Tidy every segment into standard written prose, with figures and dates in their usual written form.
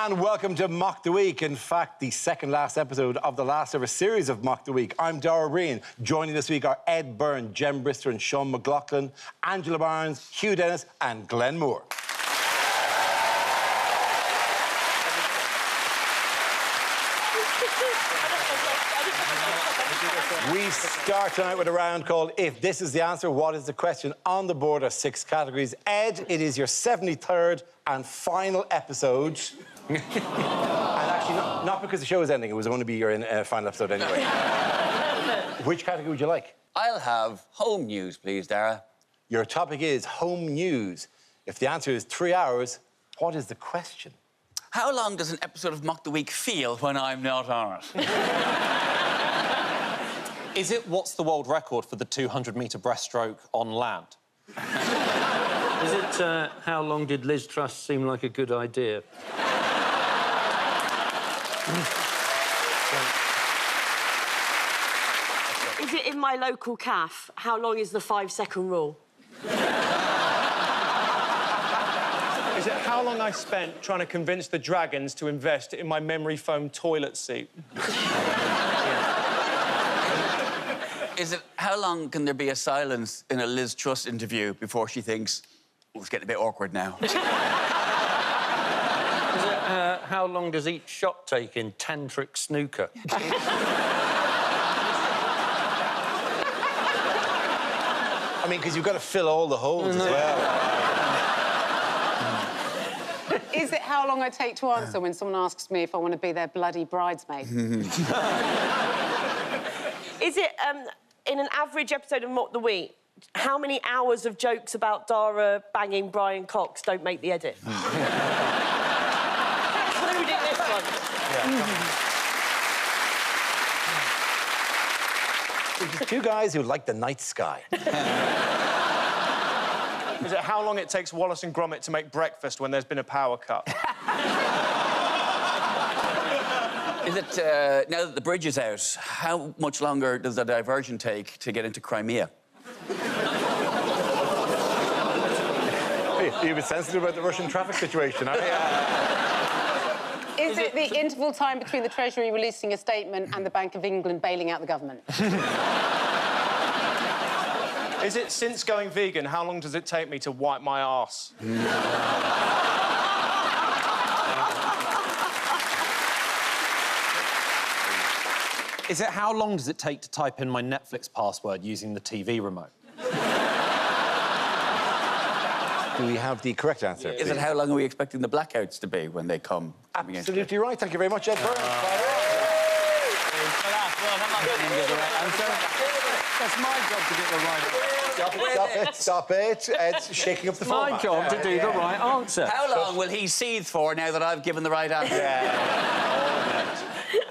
And welcome to Mock the Week. In fact, the second last episode of the last ever series of Mock the Week. I'm Dara Breen. Joining this week are Ed Byrne, Jem Brister and Sean McLoughlin, Angela Barnes, Hugh Dennis and Glenn Moore. We start tonight with a round called If This Is the Answer, What Is the Question? On the board are 6 categories. Ed, it is your 73rd and final episode. And actually, not because the show is ending, it was going to be your final episode anyway. Which category would you like? I'll have home news, please, Dara. Your topic is home news. If the answer is 3 hours, what is the question? How long does an episode of Mock the Week feel when I'm not on it? Is it what's the world record for the 200-metre breaststroke on land? Is it how long did Liz Truss seem like a good idea? Is it in my local cafe? How long is the 5-second rule? Is it how long I spent trying to convince the Dragons to invest in my memory foam toilet seat? Is it how long can there be a silence in a Liz Truss interview before she thinks, oh, it's getting a bit awkward now? Is it how long does each shot take in tantric snooker? I mean, because you've got to fill all the holes as well. Is it how long I take to answer when someone asks me if I want to be their bloody bridesmaid? Is it, in an average episode of Mock the Week, how many hours of jokes about Dara banging Brian Cox don't make the edit? Including this one. There's 2 guys who like the night sky. Is it how long it takes Wallace and Gromit to make breakfast when there's been a power cut? Is it, now that the bridge is out, how much longer does the diversion take to get into Crimea? You're a bit sensitive about the Russian traffic situation, aren't you? Is it the interval time between the Treasury releasing a statement and the Bank of England bailing out the government? Is it since going vegan, how long does it take me to wipe my arse? Is it how long does it take to type in my Netflix password using the TV remote? Do we have the correct answer? Is it how long are we expecting the blackouts to be when they come? Absolutely right. Thank you very much, Ed Byrne. That's my job to get the right answer. Stop it. Ed's shaking up the format. My job to do the right answer. How long will he seethe for now that I've given the right answer?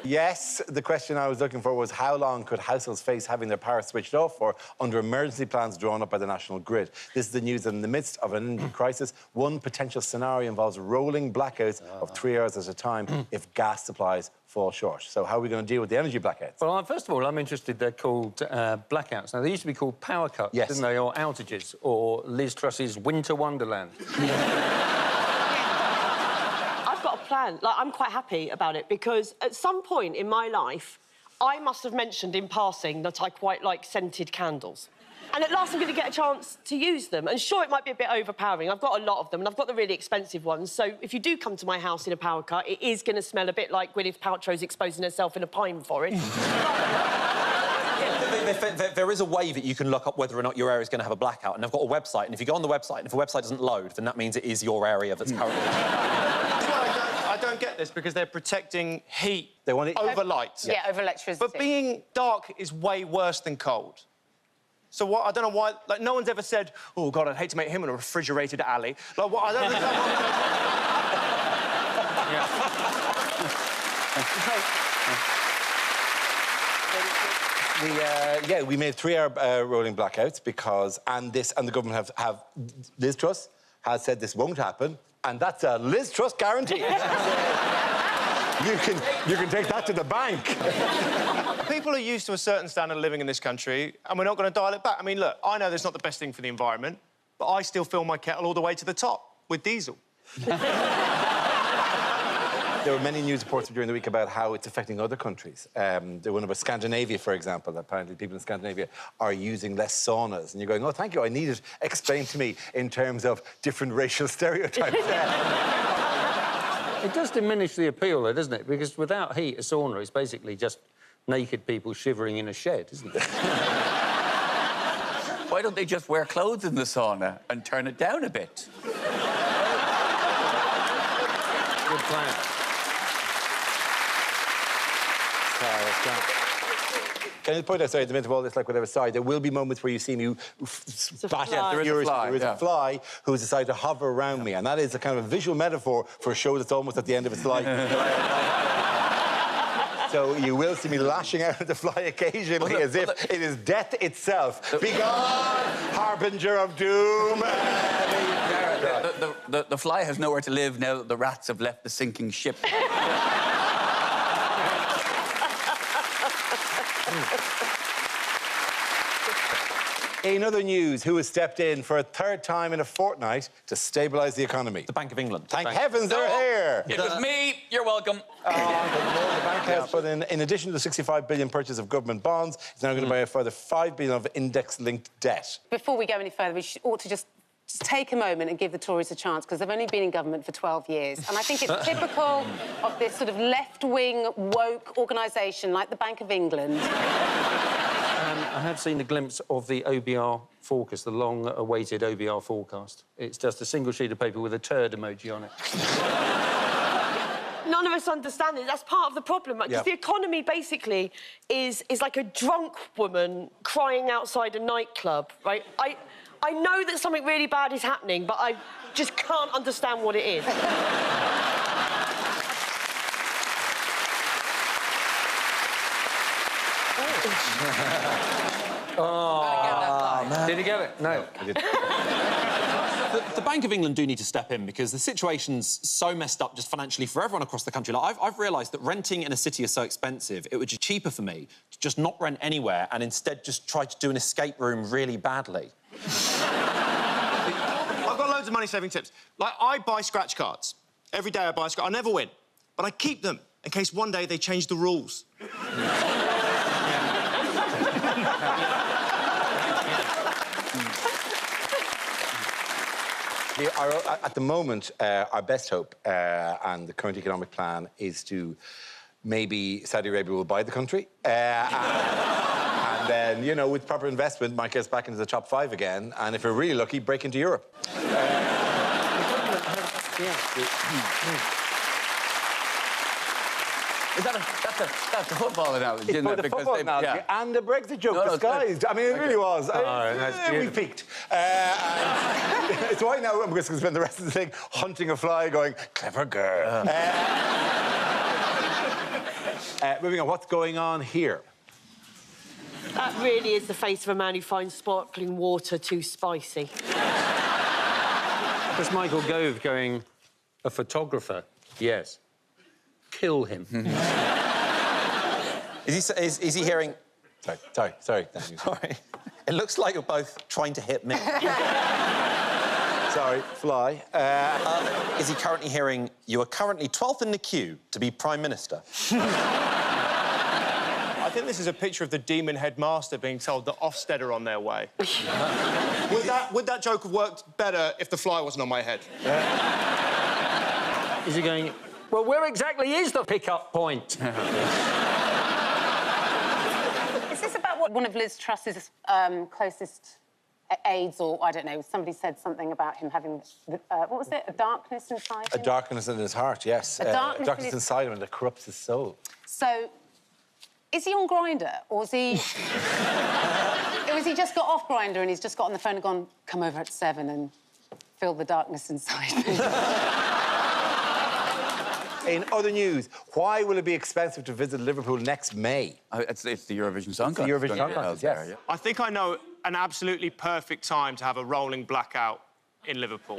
Yes, the question I was looking for was how long could households face having their power switched off for under emergency plans drawn up by the National Grid? This is the news that in the midst of an energy crisis, one potential scenario involves rolling blackouts of 3 hours at a time if gas supplies fall short. So how are we going to deal with the energy blackouts? Well, first of all, I'm interested they're called blackouts. Now, they used to be called power cuts, yes, didn't they, or outages, or Liz Truss's winter wonderland. Plan. Like, I'm quite happy about it because at some point in my life, I must have mentioned in passing that I quite like scented candles. And at last I'm going to get a chance to use them. And sure, it might be a bit overpowering. I've got a lot of them, and I've got the really expensive ones. So if you do come to my house in a power cut, it is going to smell a bit like Gwyneth Paltrow's exposing herself in a pine forest. There is a way that you can look up whether or not your area is going to have a blackout, and I've got a website, and if you go on the website, and if the website doesn't load, then that means it is your area that's currently... I don't get this because they're protecting heat. They want it over light. Yeah, over electricity. But being dark is way worse than cold. So what? I don't know why. Like, no one's ever said, "Oh God, I'd hate to meet him in a refrigerated alley." Like, what? I don't think. We made 3-hour rolling blackouts because, and the government have Liz Truss has said this won't happen, and that's a Liz Truss guarantee. You can take that to the bank. People are used to a certain standard of living in this country, and we're not going to dial it back. I mean, look, I know that's not the best thing for the environment, but I still fill my kettle all the way to the top with diesel. There were many news reports during the week about how it's affecting other countries. There one about Scandinavia, for example. Apparently, people in Scandinavia are using less saunas. And you're going, oh, thank you, I need it explained to me in terms of different racial stereotypes. It does diminish the appeal, though, doesn't it? Because without heat, a sauna is basically just naked people shivering in a shed, isn't it? Why don't they just wear clothes in the sauna and turn it down a bit? Good plan. Can I just point out, sorry, in the midst of all this, like whatever, sorry, there will be moments where you see me bat fly. at There is a fly, There is a fly who has decided to hover around me, and that is a kind of a visual metaphor for a show that's almost at the end of its life. So you will see me lashing out at the fly occasionally as if it is death itself. Begone, harbinger of doom! The fly has nowhere to live now that the rats have left the sinking ship. In other news, who has stepped in for a third time in a fortnight to stabilise the economy? The Bank of England. Thank heavens they're here! It was me. You're welcome. The bank has put in addition to the 65 billion purchase of government bonds, it's now going to buy a further 5 billion of index-linked debt. Before we go any further, we ought to just take a moment and give the Tories a chance, because they've only been in government for 12 years. And I think it's typical of this sort of left-wing, woke organisation like the Bank of England. I have seen a glimpse of the OBR forecast, the long-awaited OBR forecast. It's just a single sheet of paper with a turd emoji on it. None of us understand it. That's part of the problem. Because the economy, basically, is like a drunk woman crying outside a nightclub, right? I know that something really bad is happening, but I just can't understand what it is. Did he get it? No. The Bank of England do need to step in because the situation's so messed up just financially for everyone across the country. Like, I've realised that renting in a city is so expensive, it would be cheaper for me to just not rent anywhere and instead just try to do an escape room really badly. I've got loads of money-saving tips. Like, I buy scratch cards. Every day I buy a scratch. I never win, but I keep them in case one day they change the rules. At the moment, our best hope and the current economic plan is to maybe Saudi Arabia will buy the country. And then, you know, with proper investment, might get us back into the top 5 again. And if we're really lucky, break into Europe. That's a football analogy, isn't it? The football analogy and the Brexit joke disguised. I mean, it really was. We peaked. It's why now I'm just going to spend the rest of the thing hunting a fly going, clever girl. Moving on, what's going on here? That really is the face of a man who finds sparkling water too spicy. There's Michael Gove going, a photographer? Yes. Kill him. Is he hearing... Sorry. Sorry. It looks like you're both trying to hit me. Sorry, fly. Is he currently hearing, you are currently 12th in the queue to be Prime Minister? I think this is a picture of the demon headmaster being told that Ofsted are on their way. Would that joke have worked better if the fly wasn't on my head? Is he going, well, where exactly is the pick-up point? Is this about what one of Liz Truss's closest aides, or I don't know, somebody said something about him having, what was it, a darkness inside him? A darkness in his heart, yes. A darkness inside him that corrupts his soul. So, is he on Grindr, or is he... or has he just got off Grindr and he's just got on the phone and gone, come over at 7 and feel the darkness inside me? In other news, why will it be expensive to visit Liverpool next May? It's the Eurovision Song Contest. The Eurovision Song Contest, yes. I think I know an absolutely perfect time to have a rolling blackout in Liverpool.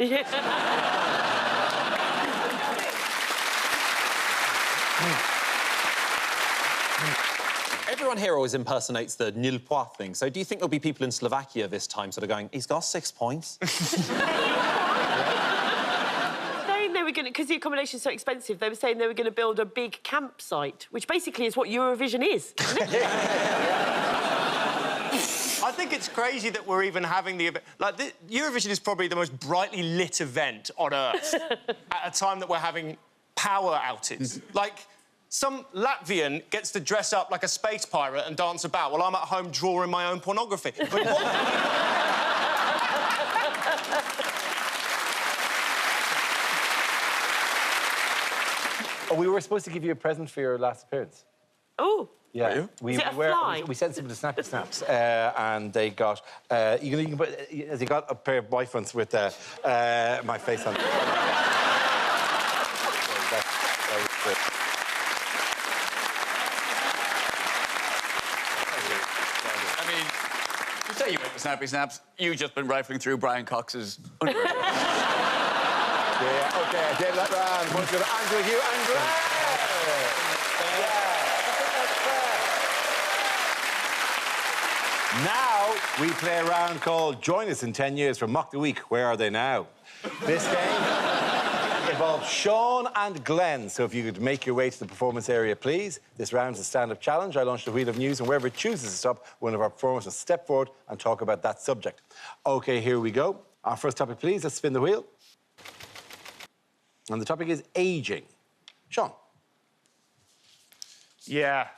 Everyone here always impersonates the nil point thing, so do you think there'll be people in Slovakia this time sort of going, he's got 6 points? Saying they were going to, because the accommodation's so expensive, they were saying they were going to build a big campsite, which basically is what Eurovision is, isn't it? I think it's crazy that we're even having the event. Like, Eurovision is probably the most brightly lit event on Earth at a time that we're having power outages. Like, some Latvian gets to dress up like a space pirate and dance about while I'm at home drawing my own pornography. But what... Oh, we were supposed to give you a present for your last appearance. Oh. Yeah. Are you? Is it a fly? We sent some to Snappy Snaps, and they got... you can put, they got a pair of boyfriends with my face on it. I mean, you say you went to Snappy Snaps, you've just been rifling through Brian Cox's underwear. Yeah, OK, I gave that round. Points go to Andrew, Hugh, and Greg. Now we play a round called Join Us in 10 Years from Mock the Week. Where are they now? This game involves Sean and Glenn. So if you could make your way to the performance area, please. This round's a stand-up challenge. I launch the wheel of news, and wherever it chooses to stop, one of our performers will step forward and talk about that subject. OK, here we go. Our first topic, please. Let's spin the wheel. And the topic is ageing. Sean. Yeah,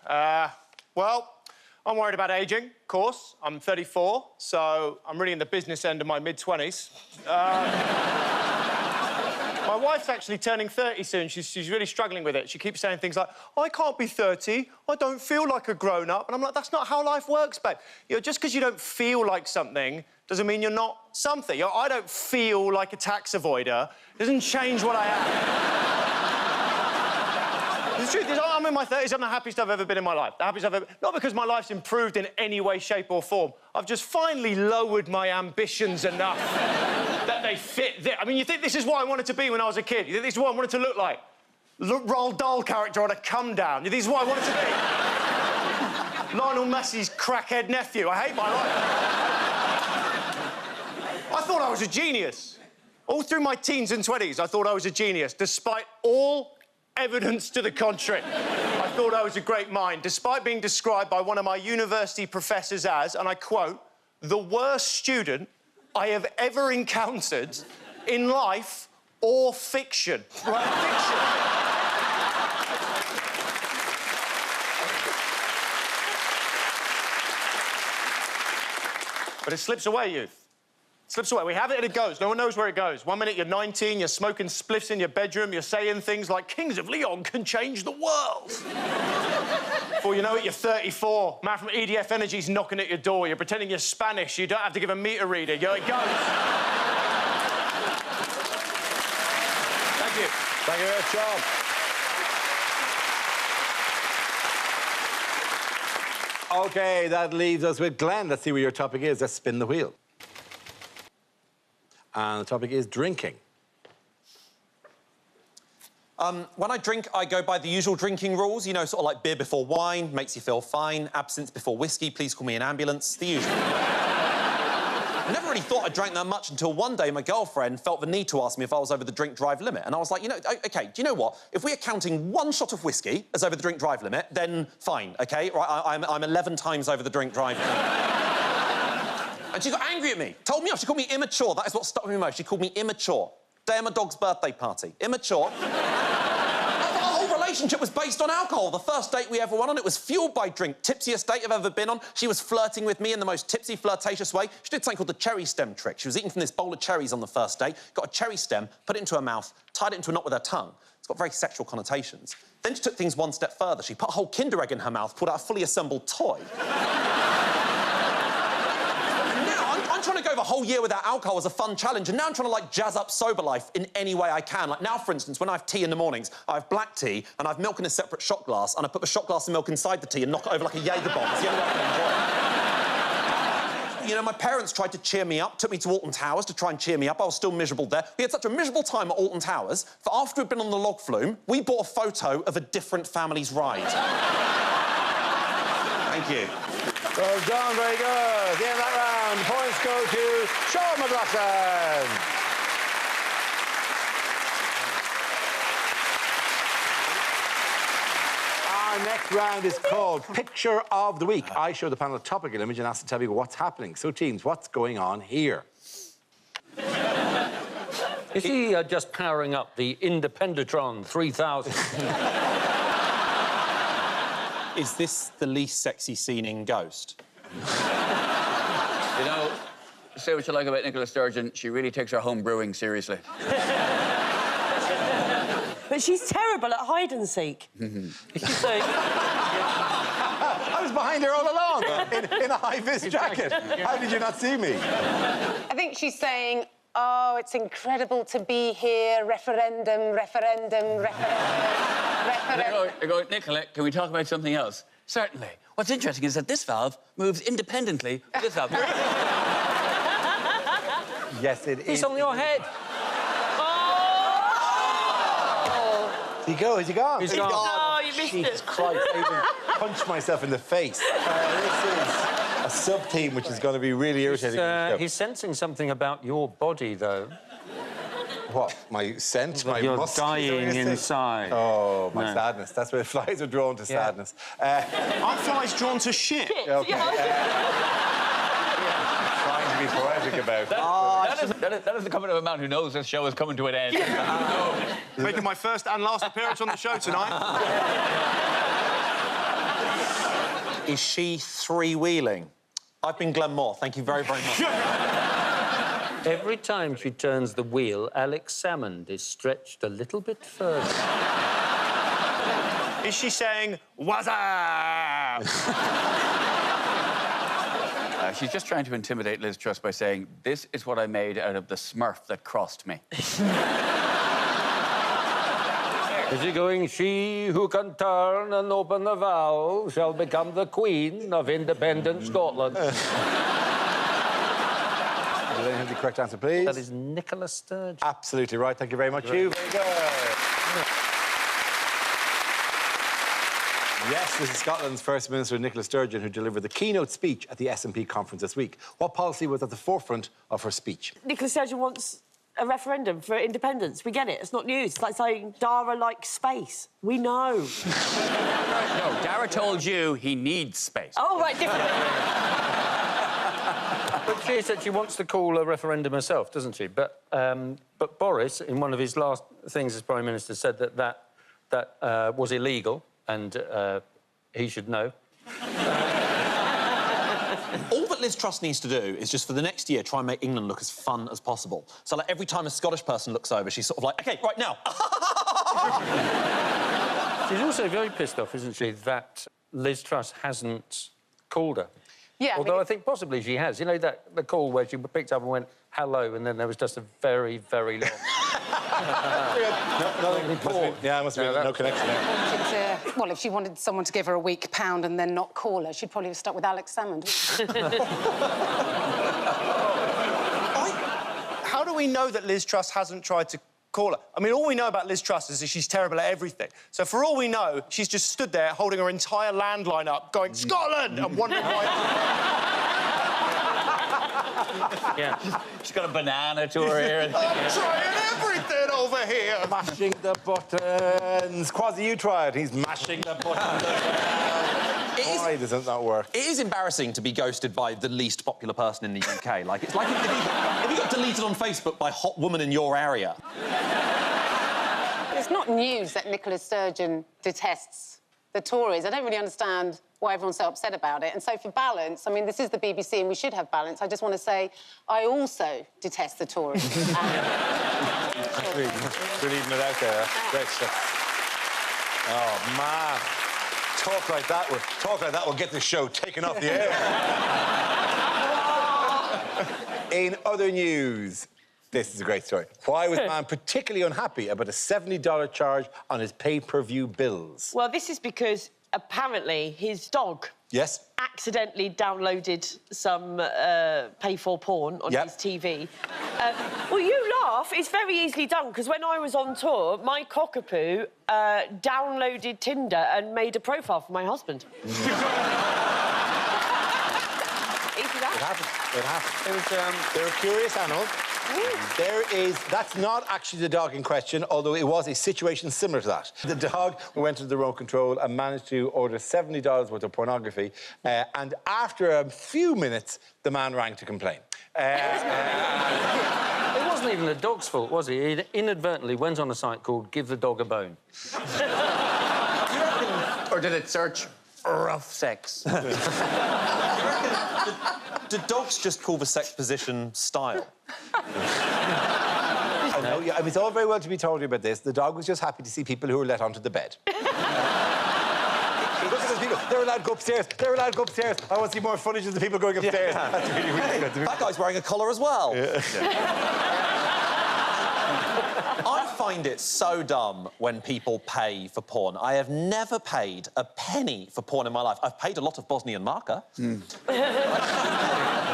well, I'm worried about ageing, of course. I'm 34, so I'm really in the business end of my mid-20s. My wife's actually turning 30 soon. She's really struggling with it. She keeps saying things like, I can't be 30. I don't feel like a grown-up. And I'm like, that's not how life works, babe. You know, just because you don't feel like something doesn't mean you're not something. You know, I don't feel like a tax avoider. It doesn't change what I am. The truth is, I'm in my 30s. I'm the happiest I've ever been in my life. The happiest I've ever... Not because my life's improved in any way, shape or form. I've just finally lowered my ambitions enough that they fit this. I mean, you think this is what I wanted to be when I was a kid? You think this is what I wanted to look like? Roald Dahl character on a come-down. You think this is what I wanted to be? Lionel Messi's crackhead nephew. I hate my life. I thought I was a genius. All through my teens and 20s, I thought I was a genius, despite all evidence to the contrary. I thought I was a great mind, despite being described by one of my university professors as, and I quote, the worst student I have ever encountered in life or fiction. Right, fiction. But it slips away, youth. It slips away. We have it and it goes. No one knows where it goes. 1 minute you're 19, you're smoking spliffs in your bedroom, you're saying things like, Kings of Leon can change the world. Before you know it, you're 34. Man from EDF Energy's knocking at your door. You're pretending you're Spanish. You don't have to give a meter reader. It goes. Thank you. Thank you very much, Sean. OK, that leaves us with Glenn. Let's see what your topic is. Let's spin the wheel. And the topic is drinking. When I drink, I go by the usual drinking rules. You know, sort of like beer before wine, makes you feel fine. Absinthe before whiskey, please call me an ambulance. The usual. I never really thought I drank that much until one day my girlfriend felt the need to ask me if I was over the drink-drive limit. And I was like, you know, OK, do you know what? If we are counting one shot of whiskey as over the drink-drive limit, then fine, OK? Right, I'm 11 times over the drink-drive limit. And she got angry at me, told me off. She called me immature. That is what stuck with me most. She called me immature. Day of my dog's birthday party. Immature. Our whole relationship was based on alcohol. The first date we ever went on, it was fueled by drink. Tipsiest date I've ever been on. She was flirting with me in the most tipsy, flirtatious way. She did something called the cherry stem trick. She was eating from this bowl of cherries on the first day, got a cherry stem, put it into her mouth, tied it into a knot with her tongue. It's got very sexual connotations. Then she took things one step further. She put a whole Kinder Egg in her mouth, pulled out a fully assembled toy. I'm trying to go the whole year without alcohol as a fun challenge, and now I'm trying to, like, jazz up sober life in any way I can. Like, now, for instance, when I have tea in the mornings, I have black tea, and I have milk in a separate shot glass, and I put the shot glass of milk inside the tea and knock it over like a Jaeger bomb. It's the only way I can enjoy it. You know, my parents tried to cheer me up, took me to Alton Towers to try and cheer me up. I was still miserable there. We had such a miserable time at Alton Towers that after we'd been on the log flume, we bought a photo of a different family's ride. Thank you. Well done, very good. At the end of that round, points go to Sean McLoughlin. Our next round is called Picture of the Week. I show the panel a topical image and ask to tell me what's happening. So, teams, what's going on here? Is he just powering up the Independentron 3000? Is this the least sexy scene in Ghost? You know, say what you like about Nicola Sturgeon, she really takes her home brewing seriously. But she's terrible at hide and seek. She's saying... I was behind her all along in a high-vis jacket. How did you not see me? I think she's saying, oh, it's incredible to be here, referendum, referendum, referendum. I go, Nicola, can we talk about something else? Certainly. What's interesting is that this valve moves independently of this valve. Yes, it is. He's on your head. Is he go? Is he gone? He's gone. Oh, you missed Jesus it. Christ, I even punched myself in the face. This is a sub-team which is going to be really irritating. He's sensing something about your body, though. What? My scent? My You're musk? dying inside. Oh, my sadness. That's where flies are drawn to sadness. Aren't flies drawn to shit? Okay. Trying to be poetic about it. That is the comment of a man who knows this show is coming to an end. Making my first and last appearance on the show tonight. Is she three-wheeling? I've been Glenn Moore. Thank you very, very much. Every time she turns the wheel, Alex Salmond is stretched a little bit further. Is she saying, what's up? She's just trying to intimidate Liz Truss by saying, this is what I made out of the smurf that crossed me. Is he going, she who can turn and open the valve shall become the Queen of independent Scotland? Will anyone have the correct answer, please? That is Nicola Sturgeon. Absolutely right. Thank you very much, Hugh. Very good. Yes, this is Scotland's First Minister, Nicola Sturgeon, who delivered the keynote speech at the SNP conference this week. What policy was at the forefront of her speech? Nicola Sturgeon wants a referendum for independence. We get it. It's not news. It's like saying Dara likes space. We know. No, Dara told you he needs space. Oh, right, different. But she said she wants to call a referendum herself, doesn't she? But Boris, in one of his last things as Prime Minister, said that was illegal, and he should know. All that Liz Truss needs to do is just for the next year try and make England look as fun as possible. So, like, every time a Scottish person looks over, she's sort of like, OK, right now. She's also very pissed off, isn't she, that Liz Truss hasn't called her. Yeah, Although I think possibly she has. You know, the call where she picked up and went, hello, and then there was just a very, very long... Yeah, must have been no connection there. Well, if she wanted someone to give her a weak pound and then not call her, she'd probably have stuck with Alex Salmond. How do we know that Liz Truss hasn't tried to call her? I mean, all we know about Liz Truss is that she's terrible at everything. So for all we know, she's just stood there holding her entire landline up, going, Scotland! And wondering why... Yeah. She's got a banana to her ear. I'm trying everything over here! Mashing the buttons. Quasi, you try it. He's mashing the buttons. Why doesn't that work? It is embarrassing to be ghosted by the least popular person in the UK. Like, it's like if you got deleted on Facebook by hot woman in your area. It's not news that Nicola Sturgeon detests the Tories. I don't really understand why everyone's so upset about it. And so for balance, I mean, this is the BBC and we should have balance. I just want to say I also detest the Tories. Really leaving it out there. Great stuff. Oh, man. Talk like that will get this show taken off the air. In other news, this is a great story. Why was man particularly unhappy about a $70 charge on his pay-per-view bills? Well, this is because apparently his dog Yes? accidentally downloaded some pay-for porn on his TV. Well, you laugh. It's very easily done, because when I was on tour, my cockapoo downloaded Tinder and made a profile for my husband. Easy that. It happened. It happened. They're a curious animal. That's not actually the dog in question, although it was a situation similar to that. The dog went into the remote control and managed to order $70 worth of pornography, and after a few minutes, the man rang to complain. It wasn't even the dog's fault, was it? He inadvertently went on a site called Give the Dog a Bone. Or did it search rough sex? Do dogs just call the sex position style? No, yeah, I mean, it's all very well to be told you about this. The dog was just happy to see people who were let onto the bed. Look at those people. They're allowed to go upstairs. They're allowed to go upstairs. I want to see more footage of the people going upstairs. Yeah. That's really, really good. That guy's wearing a collar as well. Yeah. I find it so dumb when people pay for porn. I have never paid a penny for porn in my life. I've paid a lot of Bosnian marker. Well,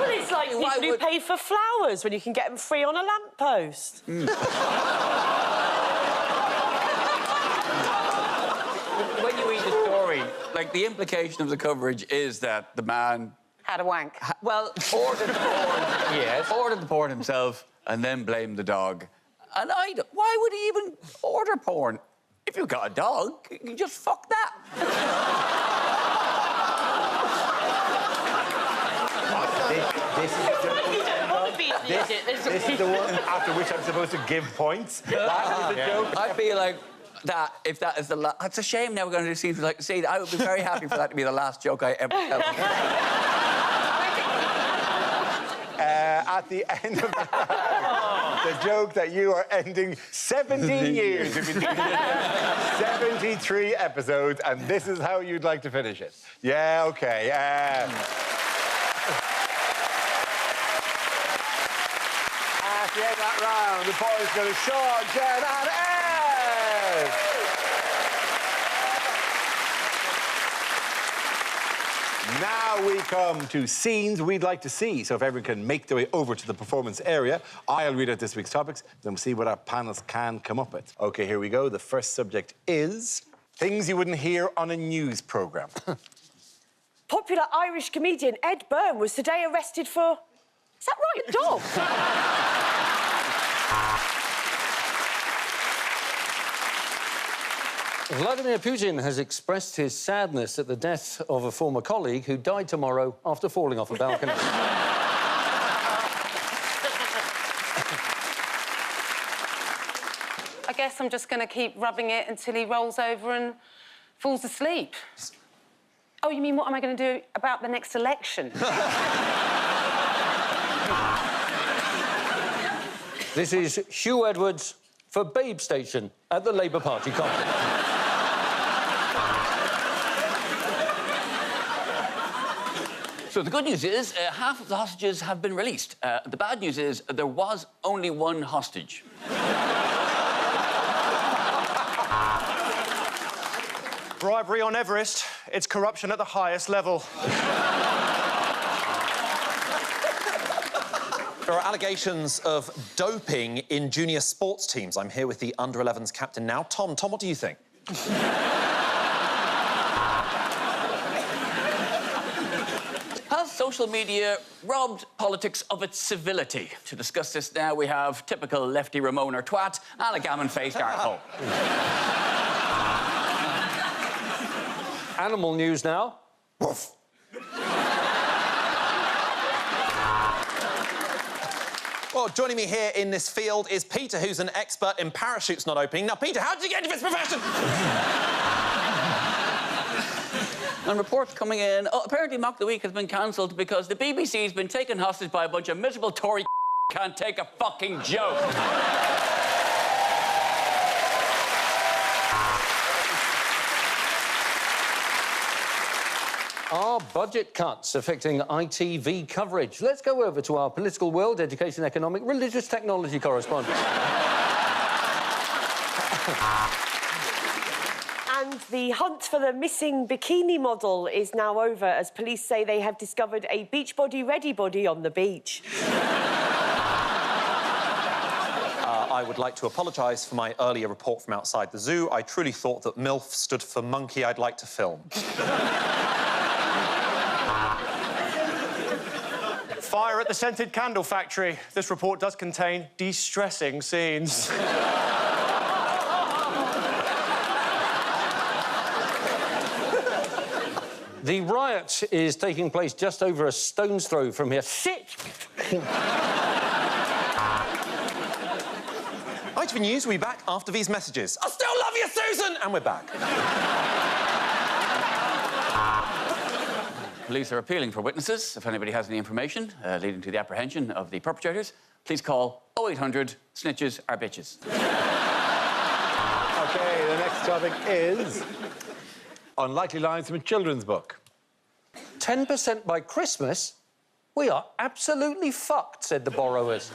it's like people who pay for flowers when you can get them free on a lamppost. When you read the story, like, the implication of the coverage is that the man... Had a wank. ordered the porn. Yes. Ordered the porn himself and then blamed the dog. And why would he even order porn? If you've got a dog, you can just fuck that. This is the one after which I'm supposed to give points. That is the joke. I feel like that, if that is the last... It's a shame now we're going to do scenes like... See, I would be very happy for that to be the last joke I ever tell. At the end of the joke that you are ending 17 years. You've been doing 73 episodes, and this is how you'd like to finish it. Yeah, OK. At the end of that round, the points go to Sean, Jen, and Ed. Now we come to scenes we'd like to see. So if everyone can make their way over to the performance area, I'll read out this week's topics, then we'll see what our panels can come up with. OK, here we go. The first subject is things you wouldn't hear on a news programme. Popular Irish comedian Ed Byrne was today arrested for... Is that right, a dog? Vladimir Putin has expressed his sadness at the death of a former colleague who died tomorrow after falling off a balcony. I guess I'm just going to keep rubbing it until he rolls over and falls asleep. Oh, you mean what am I going to do about the next election? This is Hugh Edwards for Babe Station at the Labour Party conference. So the good news is half of the hostages have been released. The bad news is there was only one hostage. Bribery on Everest, it's corruption at the highest level. There are allegations of doping in junior sports teams. I'm here with the under-11s captain now. Tom, what do you think? Has social media robbed politics of its civility? To discuss this now, we have typical lefty Ramoner twat and a gammon-faced arsehole. Animal news now. Woof. Well, joining me here in this field is Peter, who's an expert in parachutes not opening. Now, Peter, how did you get into this profession? And reports coming in... Oh, apparently Mock the Week has been cancelled because the BBC's been taken hostage by a bunch of miserable Tory can't take a fucking joke. Are budget cuts affecting ITV coverage? Let's go over to our political world, education, economic, religious technology correspondent. And the hunt for the missing bikini model is now over as police say they have discovered a Beachbody-ready body on the beach. I would like to apologise for my earlier report from outside the zoo. I truly thought that MILF stood for monkey I'd like to film. Fire at the scented candle factory. This report does contain de-stressing scenes. The riot is taking place just over a stone's throw from here. Sit! ITV News will be back after these messages. I still love you, Susan! And we're back. Police are appealing for witnesses. If anybody has any information leading to the apprehension of the perpetrators, please call 0800 snitches are bitches. OK, the next topic is unlikely lines from a children's book. 10% by Christmas? We are absolutely fucked, said the borrowers.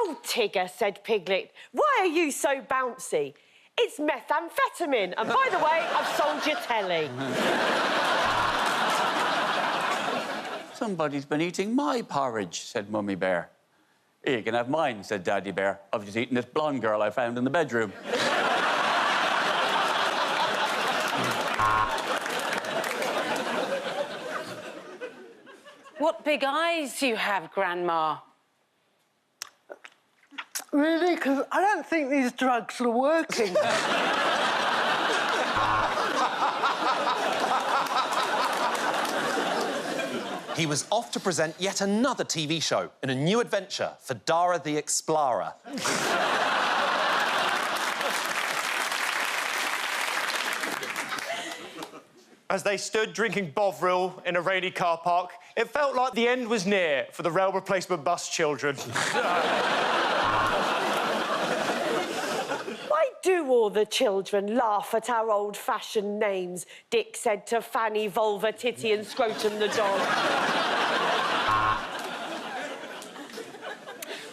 Oh, Tigger, said Piglet, why are you so bouncy? It's methamphetamine. And by the way, I've sold your telly. Somebody's been eating my porridge, said Mummy Bear. You can have mine, said Daddy Bear. I've just eaten this blonde girl I found in the bedroom. What big eyes you have, Grandma. Really? Because I don't think these drugs are working. He was off to present yet another TV show in a new adventure for Dara the Explorer. As they stood drinking Bovril in a rainy car park, it felt like the end was near for the rail replacement bus children. Why do all the children laugh at our old-fashioned names? Dick said to Fanny, Vulva, Titty and Scrotum the dog.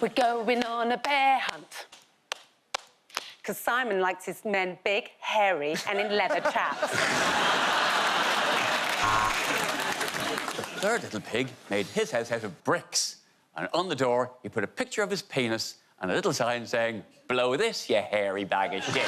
We're going on a bear hunt. Because Simon likes his men big, hairy and in leather chaps. The third little pig made his house out of bricks. And on the door, he put a picture of his penis and a little sign saying, blow this, you hairy bag of shit.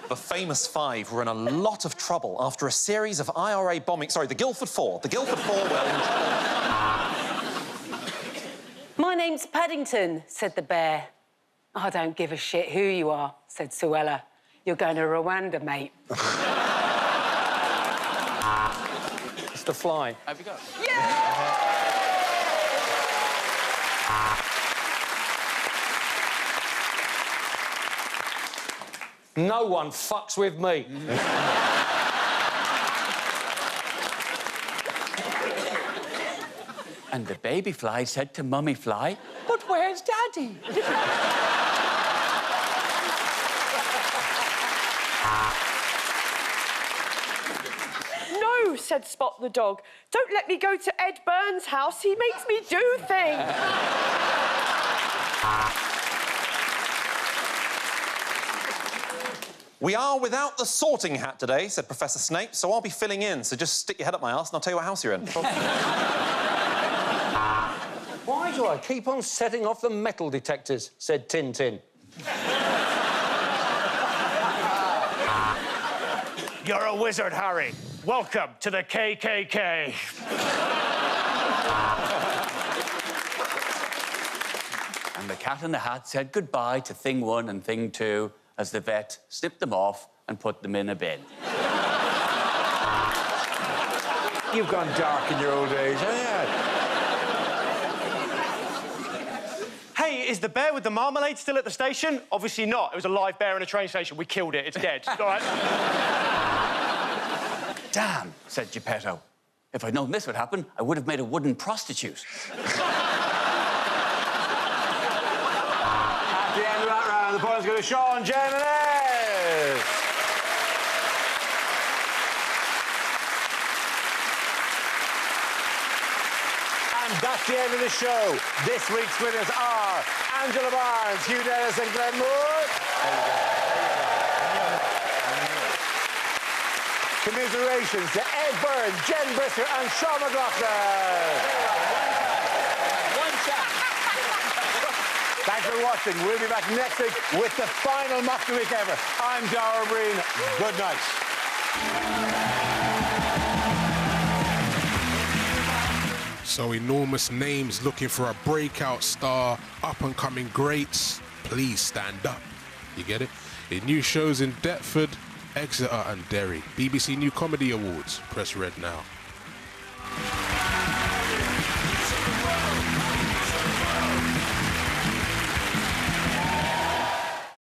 The famous five were in a lot of trouble after a series of IRA bombings. Sorry, the Guildford Four. The Guildford Four were in trouble. My name's Paddington, said the bear. I don't give a shit who you are, said Suella. You're going to Rwanda, mate. Mr. Fly. Have you got it? No one fucks with me. And the baby fly said to Mummy Fly, but where's Daddy? No, said Spot the dog. Don't let me go to Ed Byrne's house. He makes me do things. We are without the sorting hat today, said Professor Snape, so I'll be filling in. So just stick your head up my arse and I'll tell you what house you're in. Why do I keep on setting off the metal detectors, said Tintin. You're a wizard, Harry. Welcome to the KKK. And the Cat in the Hat said goodbye to Thing 1 and Thing 2 as the vet snipped them off and put them in a bin. You've gone dark in your old age, haven't Hey, is the bear with the marmalade still at the station? Obviously not. It was a live bear in a train station. We killed it. It's dead. All right. Damn, said Geppetto. If I'd known this would happen, I would have made a wooden prostitute. At the end of that round, the points go to Sean, Jen and Ed. And that's the end of the show. This week's winners are Angela Barnes, Hugh Dennis and Glenn Moore. Commiserations to Ed Byrne, Jen Brister and Sean McLoughlin. One chance. Thanks for watching. We'll be back next week with the final Mock the Week ever. I'm Dara Breen. Good night. So enormous names looking for a breakout star, up-and-coming greats. Please stand up. You get it? In new shows in Deptford, Exeter and Derry. BBC New Comedy Awards. Press red now.